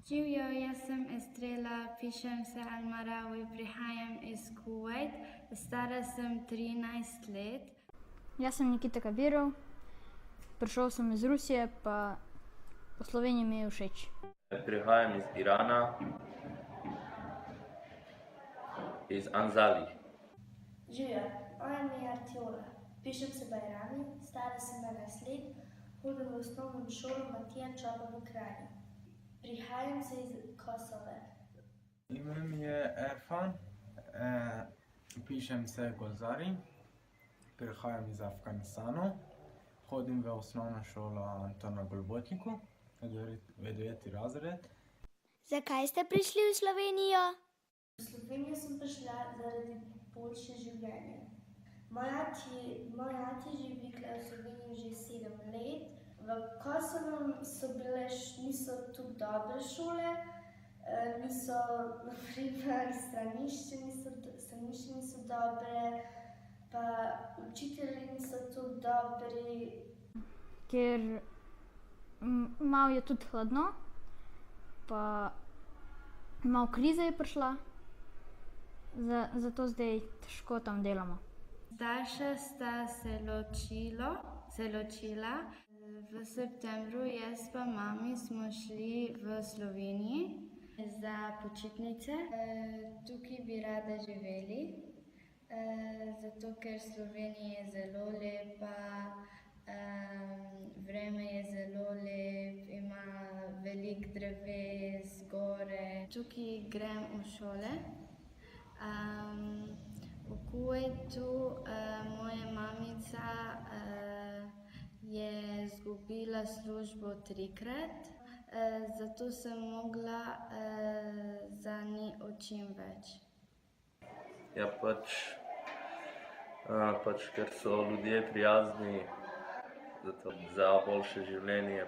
Živjo, jaz sem Estrela, pišem se Al-Marawi, prihajam iz Kuvajt, stara sem 13 let. Jaz sem Nikita Kabirov, prišel sem iz Rusije, pa v Sloveniji mi je všeč. Prihajam iz Irana, iz Anzali. Živjo, moje ime je Artiola, pišem se Bajrami, stara sem 11 let, hodim v osnovno šolo Matija Čopa v Kranju. Prihajam se iz Kosova. Ime mi je Erfan, pišem se Gozari, prihajam iz Afganistana, hodim v osnovno šolo Antona Golbotniku, v 9. razred. Zakaj ste prišli v Slovenijo? V Slovenijo sem prišla zaradi boljše življenja. Moj ati živi v Sloveniji že 7 let. V Kosovu niso tu dobre šole, na primer stranišče niso dobre, pa učitelji niso tu dobri. Ker malo je tudi hladno, pa malo kriza je prišla, zato zdaj težko tam delamo. Starša sta se ločila. V septembru jaz pa mami smo šli v Sloveniji za počitnice. Tukaj bi rada živeli, zato ker Slovenija je zelo lepa, vreme je zelo lep, ima veliko dreves, gore. Tukaj grem v šole. V Kuvajtu moja mamica je izgubila službo 3-krat, zato sem mogla za njo učim več. Ja, ker so ljudje prijazni, zato za boljše življenje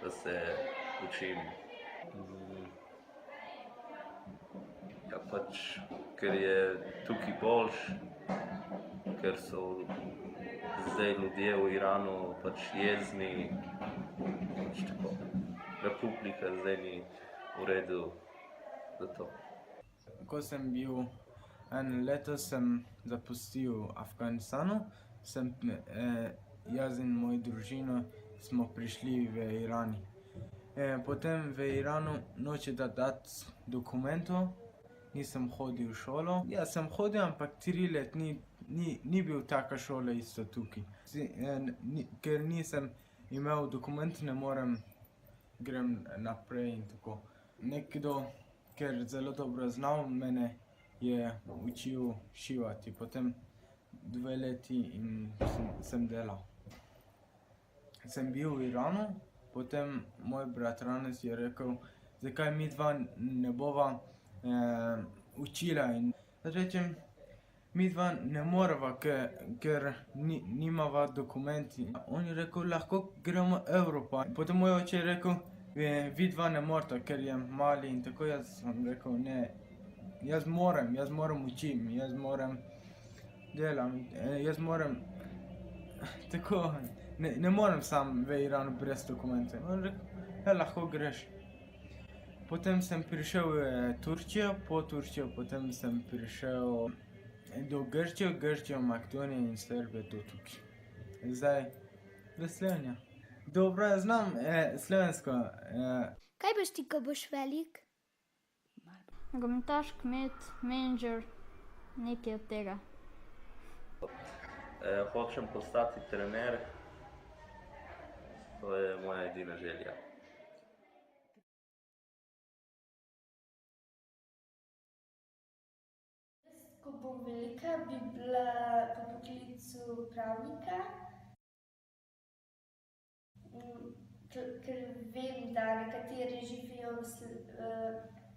da se učim. Ja, ker je tukaj boljše, ker so zdaj ljudje v Iranu jezni, tako. Republika zdaj ni v redu za to. Ko sem bil leto, sem zapustil Afganistanu, jaz in moja družina smo prišli v Iran. Potem v Iranu nočeta dati dokumentov, nisem hodil v šolo. Jaz sem hodil, ampak 3 let ni bil taka šola isto tukaj. Ker nisem imel dokument, ne morem grem naprej in tako. Nekdo, ker zelo dobro znal, mene je učil šivati. Potem 2 leti in sem delal. Sem bil v Iranu, potem moj bratranec je rekel, zakaj mi dva ne bova učila. In rečem, mi dva ne moreva, ker nimava dokumenti. On je rekel, lahko gremo v Evropo. Potem moj oče je rekel, vi dva ne morete, ker je mali in tako. Jaz sem rekel, ne, jaz moram učim, jaz moram delam, jaz moram tako, ne morem sam v Iranu brez dokumente. On je rekel, ja, lahko greš. Potem sem prišel v Turčijo, po Turčijo potem sem prišel do Grčijo, Makedonijo in Srbijo do tukaj. Zdaj v Slovenijo. Dobro, jaz znam slovensko. Kaj boš ti, ko boš velik? Nogometaš, kmet, menedžer, nekaj od tega. Hočem postati trener, to je moja edina želja. Ko bom velika, bi bila po poklicu pravnika, ker vem, da nekateri živijo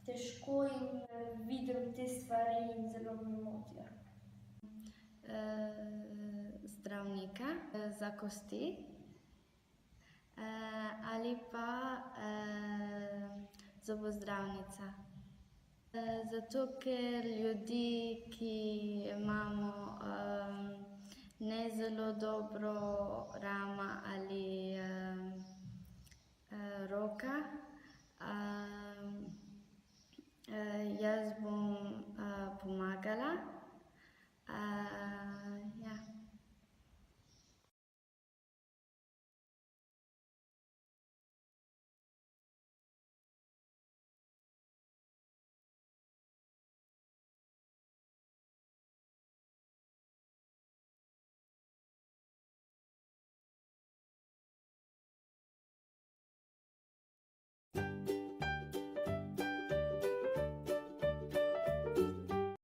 težko in vidim te stvari in zelo me motijo. Zdravnika za kosti ali pa zobozdravnica. Zato, ker ljudi, ki imamo ne zelo dobro rama ali roka, jaz bom pomagala